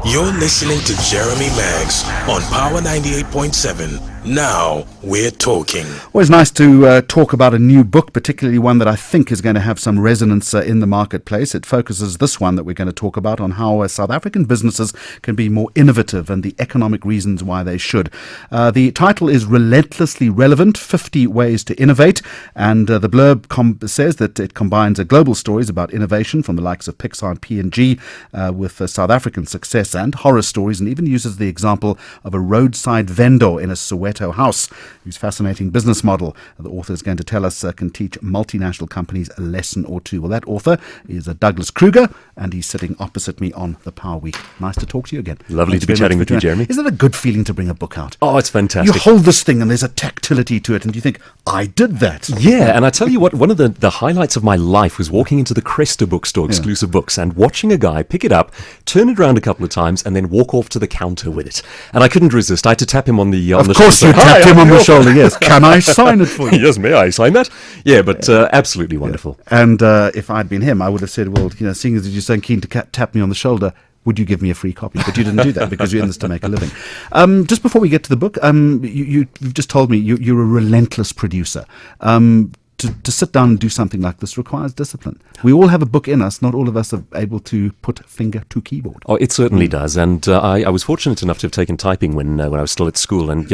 You're listening to Jeremy Maggs on Power 98.7. Now we're talking. Always nice to talk about a new book, particularly one that I think is going to have some resonance in the marketplace. It focuses, this one that we're going to talk about, on how South African businesses can be more innovative and the economic reasons why they should. The title is Relentlessly Relevant, 50 Ways to Innovate. And the blurb says that it combines global stories about innovation from the likes of Pixar and P&G with South African success and horror stories, and even uses the example of a roadside vendor in a Soweto house whose fascinating business model, the author is going to tell us, can teach multinational companies a lesson or two. Well, that author is Douglas Kruger, and he's sitting opposite me on the Power Week. Nice to talk to you again. Lovely to be chatting with you, Jeremy. Isn't it a good feeling to bring a book out? Oh, it's fantastic. You hold this thing and there's a tactility to it, and you think, I did that. Yeah, and I tell you what, one of the highlights of my life was walking into the Cresta bookstore, Exclusive Books, and watching a guy pick it up, turn it around a couple of times, and then walk off to the counter with it. And I couldn't resist. I had to tap him on the shoulder. Of course you tapped him on the shoulder, yes. Can I sign it for you? Yes, may I sign that? Yeah, but absolutely wonderful. Yeah. And if I'd been him, I would have said, well, seeing as you're so keen to tap me on the shoulder, would you give me a free copy? But you didn't do that because you're in this to make a living. Just before we get to the book, you've just told me you're a relentless producer. To sit down and do something like this requires discipline. We all have a book in us. Not all of us are able to put finger to keyboard. Oh, it certainly does. And I was fortunate enough to have taken typing when I was still at school. And,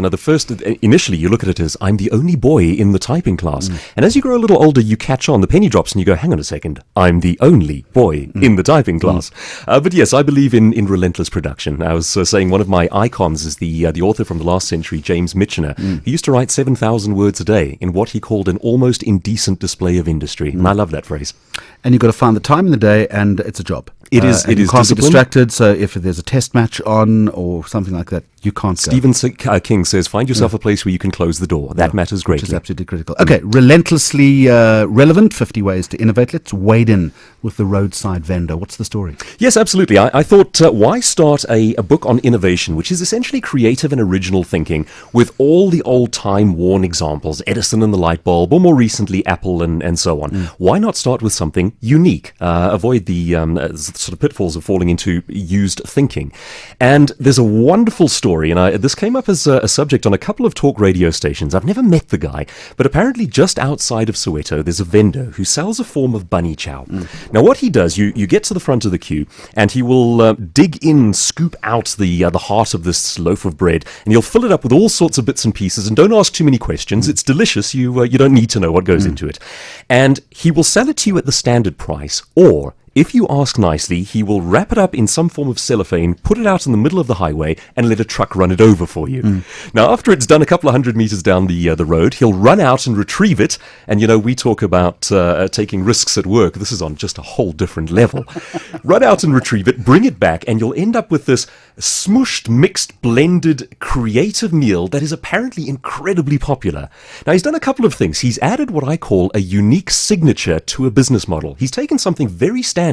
initially you look at it as, I'm the only boy in the typing class. And as you grow a little older, you catch on, the penny drops and you go, hang on a second, I'm the only boy in the typing class. But yes, I believe in relentless production. I was saying one of my icons is the author from the last century, James Michener. He used to write 7,000 words a day in what he called an almost indecent display of industry. And I love that phrase. And you've got to find the time in the day, and it's a job. It is. You can't be distracted, so if there's a test match on or something like that, you can't go. Stephen King says, find yourself a place where you can close the door. That matters greatly. Which is absolutely critical. Okay, relentlessly relevant, 50 ways to innovate. Let's wade in with the roadside vendor. What's the story? Yes, absolutely. I thought, why start a book on innovation, which is essentially creative and original thinking, with all the old time-worn examples, Edison and the light bulb, or more recently, Apple and so on. Why not start with something unique? Avoid the sort of pitfalls of falling into used thinking. And there's a wonderful story, and this came up as a subject on a couple of talk radio stations. I've never met the guy, but apparently just outside of Soweto, there's a vendor who sells a form of bunny chow. Now, what he does, you get to the front of the queue, and he will dig in, scoop out the heart of this loaf of bread, and he'll fill it up with all sorts of bits and pieces, and don't ask too many questions. It's delicious. You don't need to know what goes into it. And he will sell it to you at the standard price, or if you ask nicely, he will wrap it up in some form of cellophane, put it out in the middle of the highway, and let a truck run it over for you. Now, after it's done a couple of 100 meters down the road, he'll run out and retrieve it. And, we talk about taking risks at work. This is on just a whole different level. Run out and retrieve it, bring it back, and you'll end up with this smooshed, mixed, blended, creative meal that is apparently incredibly popular. Now, he's done a couple of things. He's added what I call a unique signature to a business model. He's taken something very standard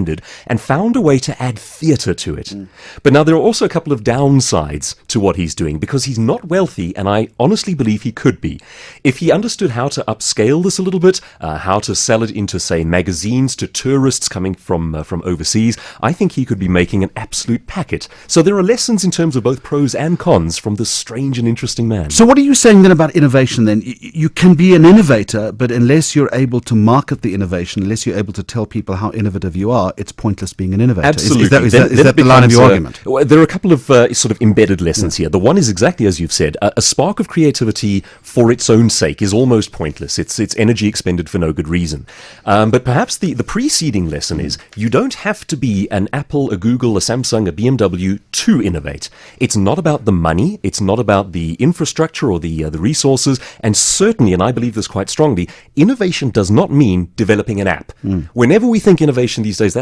and found a way to add theatre to it. But now there are also a couple of downsides to what he's doing, because he's not wealthy, and I honestly believe he could be. If he understood how to upscale this a little bit, how to sell it into, say, magazines to tourists coming from overseas, I think he could be making an absolute packet. So there are lessons in terms of both pros and cons from this strange and interesting man. So what are you saying then about innovation then? You can be an innovator, but unless you're able to market the innovation, unless you're able to tell people how innovative you are, it's pointless being an innovator. Absolutely. Is that the line of your argument? There are a couple of sort of embedded lessons here. The one is exactly as you've said. A spark of creativity for its own sake is almost pointless. It's energy expended for no good reason. But perhaps the preceding lesson is you don't have to be an Apple, a Google, a Samsung, a BMW to innovate. It's not about the money. It's not about the infrastructure or the resources. And certainly, and I believe this quite strongly, innovation does not mean developing an app. Whenever we think innovation these days,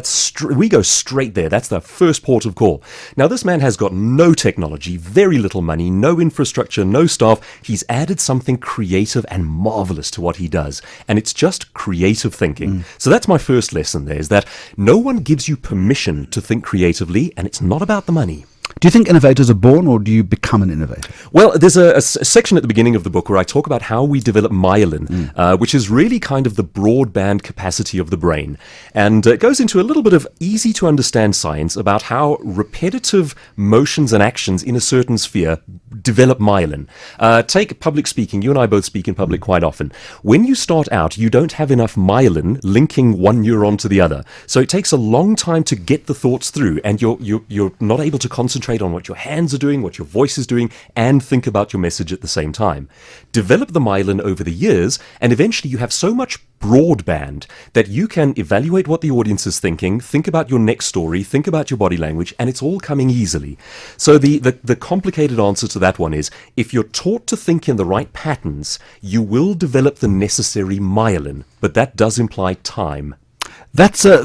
we go straight there. That's the first port of call. Now, this man has got no technology, very little money, no infrastructure, no staff. He's added something creative and marvelous to what he does. And it's just creative thinking. So that's my first lesson there, is that no one gives you permission to think creatively, and it's not about the money. Do you think innovators are born, or do you become an innovator? Well, there's a section at the beginning of the book where I talk about how we develop myelin, which is really kind of the broadband capacity of the brain. And it goes into a little bit of easy to understand science about how repetitive motions and actions in a certain sphere develop myelin. Take public speaking. You and I both speak in public quite often. When you start out, you don't have enough myelin linking one neuron to the other. So it takes a long time to get the thoughts through, and you're not able to concentrate on what your hands are doing, what your voice is doing, and think about your message at the same time. Develop the myelin over the years, and eventually you have so much broadband that you can evaluate what the audience is thinking, think about your next story, think about your body language, and it's all coming easily. So the complicated answer to that one is, if you're taught to think in the right patterns, you will develop the necessary myelin, but that does imply time. That's a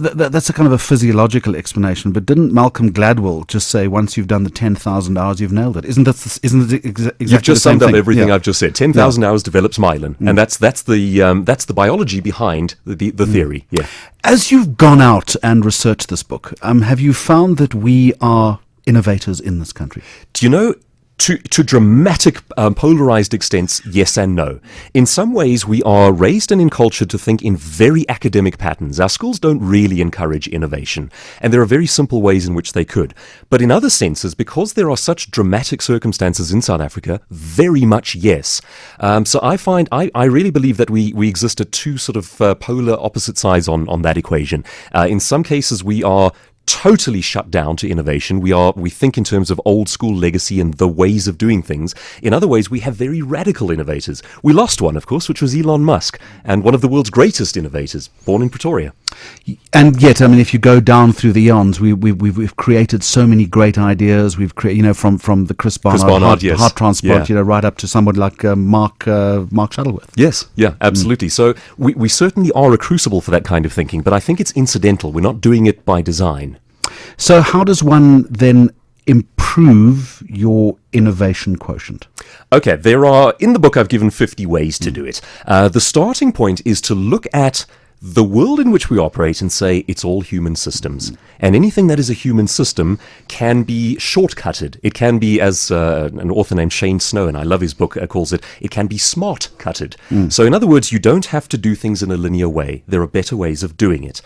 kind of a physiological explanation, but didn't Malcolm Gladwell just say once you've done the 10,000 hours, you've nailed it? Isn't it exactly You've just the same summed up thing? everything I've just said. 10,000 hours develops myelin, and that's the biology behind the theory. Yeah. As you've gone out and researched this book, have you found that we are innovators in this country? Do you know? To dramatic, polarized extents, yes and no. In some ways, we are raised and encultured to think in very academic patterns. Our schools don't really encourage innovation, and there are very simple ways in which they could. But in other senses, because there are such dramatic circumstances in South Africa, very much yes. So I really believe that we exist at two sort of polar opposite sides on that equation. In some cases, we are totally shut down to innovation. We think in terms of old school legacy and the ways of doing things. In other ways, we have very radical innovators. We lost one, of course, which was Elon Musk, and one of the world's greatest innovators, born in Pretoria. And yet, I mean, if you go down through the eons, we've created so many great ideas. We've created, from the Chris Barnard yes. heart transplant, right up to somebody like Mark Shuttleworth. Yes, yeah, absolutely. So we certainly are a crucible for that kind of thinking, but I think it's incidental. We're not doing it by design. So how does one then improve your innovation quotient? Okay, in the book I've given 50 ways to do it. The starting point is to look at the world in which we operate and say it's all human systems. And anything that is a human system can be shortcutted. It can be, as an author named Shane Snow, and I love his book, calls it can be smart-cutted. So in other words, you don't have to do things in a linear way. There are better ways of doing it.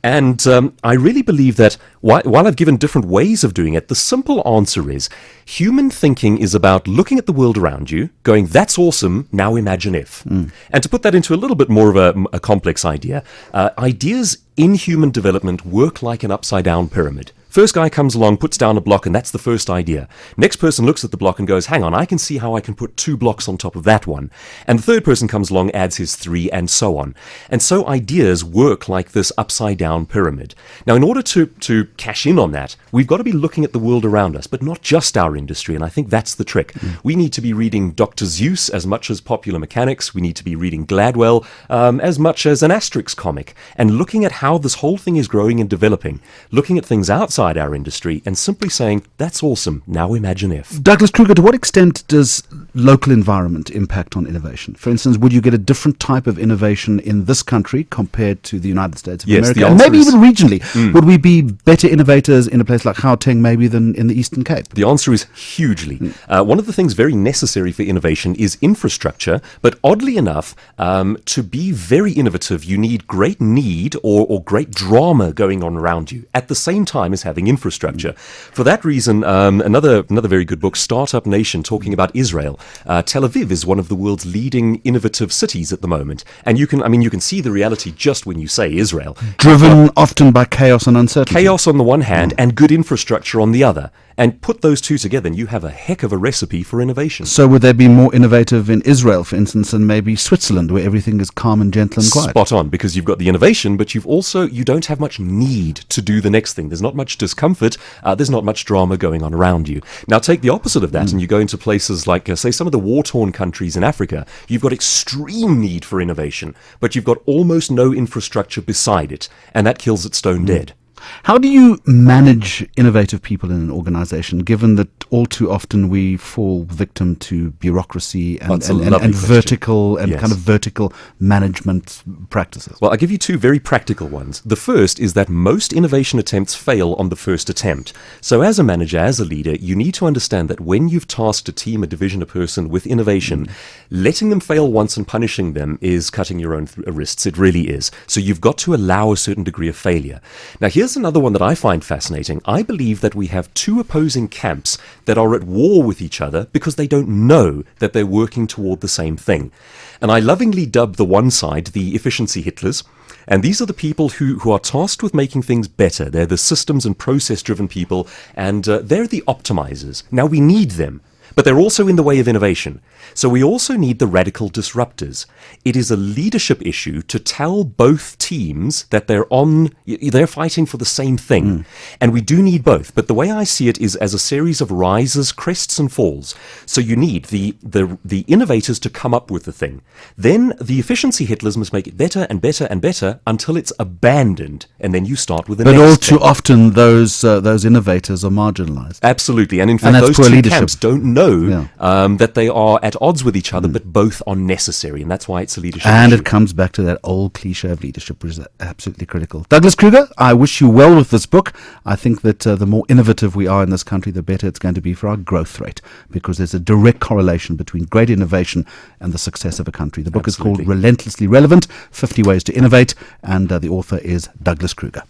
And I really believe that while I've given different ways of doing it, the simple answer is human thinking is about looking at the world around you, going, that's awesome, now imagine if. And to put that into a little bit more of a complex idea, ideas in human development work like an upside-down pyramid. First guy comes along, puts down a block, and that's the first idea. Next person looks at the block and goes, hang on, I can see how I can put 2 blocks on top of that one. And the third person comes along, adds his 3, and so on. And so ideas work like this upside-down pyramid. Now, in order to cash in on that, we've got to be looking at the world around us, but not just our industry, and I think that's the trick. We need to be reading Dr. Seuss as much as Popular Mechanics. We need to be reading Gladwell as much as an Asterix comic, and looking at how this whole thing is growing and developing, looking at things outside our industry and simply saying, that's awesome, now imagine if. Douglas Kruger, to what extent does local environment impact on innovation? For instance, would you get a different type of innovation in this country compared to the United States of America? And maybe even regionally. Would we be better innovators in a place like Gauteng maybe than in the Eastern Cape? The answer is hugely. One of the things very necessary for innovation is infrastructure, but oddly enough, to be very innovative, you need great need or great drama going on around you at the same time as having infrastructure. For that reason, another very good book, Startup Nation, talking about Israel. Tel Aviv is one of the world's leading innovative cities at the moment, and you can see the reality just when you say Israel. Driven often by chaos and uncertainty. Chaos on the one hand, and good infrastructure on the other. And put those two together, and you have a heck of a recipe for innovation. So would they be more innovative in Israel, for instance, than maybe Switzerland, where everything is calm and gentle and quiet? Spot on, because you've got the innovation, but you don't have much need to do the next thing. There's not much discomfort. There's not much drama going on around you. Now take the opposite of that, and you go into places like, say, some of the war-torn countries in Africa. You've got extreme need for innovation, but you've got almost no infrastructure beside it, and that kills it stone dead. How do you manage innovative people in an organization, given that all too often we fall victim to bureaucracy and vertical and kind of vertical management practices? Well, I'll give you two very practical ones. The first is that most innovation attempts fail on the first attempt. So as a manager, as a leader, you need to understand that when you've tasked a team, a division, a person with innovation, letting them fail once and punishing them is cutting your own wrists. It really is. So you've got to allow a certain degree of failure. Now, here's another one that I find fascinating. I believe that we have two opposing camps that are at war with each other because they don't know that they're working toward the same thing. And I lovingly dub the one side the efficiency Hitlers. And these are the people who are tasked with making things better. They're the systems and process-driven people, and they're the optimizers. Now, we need them, but they're also in the way of innovation. So we also need the radical disruptors. It is a leadership issue to tell both teams that they're fighting for the same thing. And we do need both. But the way I see it is as a series of rises, crests, and falls. So you need the innovators to come up with the thing. Then the efficiency Hitlers must make it better and better and better until it's abandoned. And then you start with the next But all too thing. often those innovators are marginalized. Absolutely. And in fact, that's those poor two leadership. camps don't know that they are at odds with each other, but both are necessary. And that's why it's a leadership And issue. it comes back to that old cliche of leadership, which is absolutely critical. Douglas Kruger, I wish you well with this book. I think that the more innovative we are in this country, the better it's going to be for our growth rate, because there's a direct correlation between great innovation and the success of a country. The book is called Relentlessly Relevant, 50 Ways to Innovate, and the author is Douglas Kruger.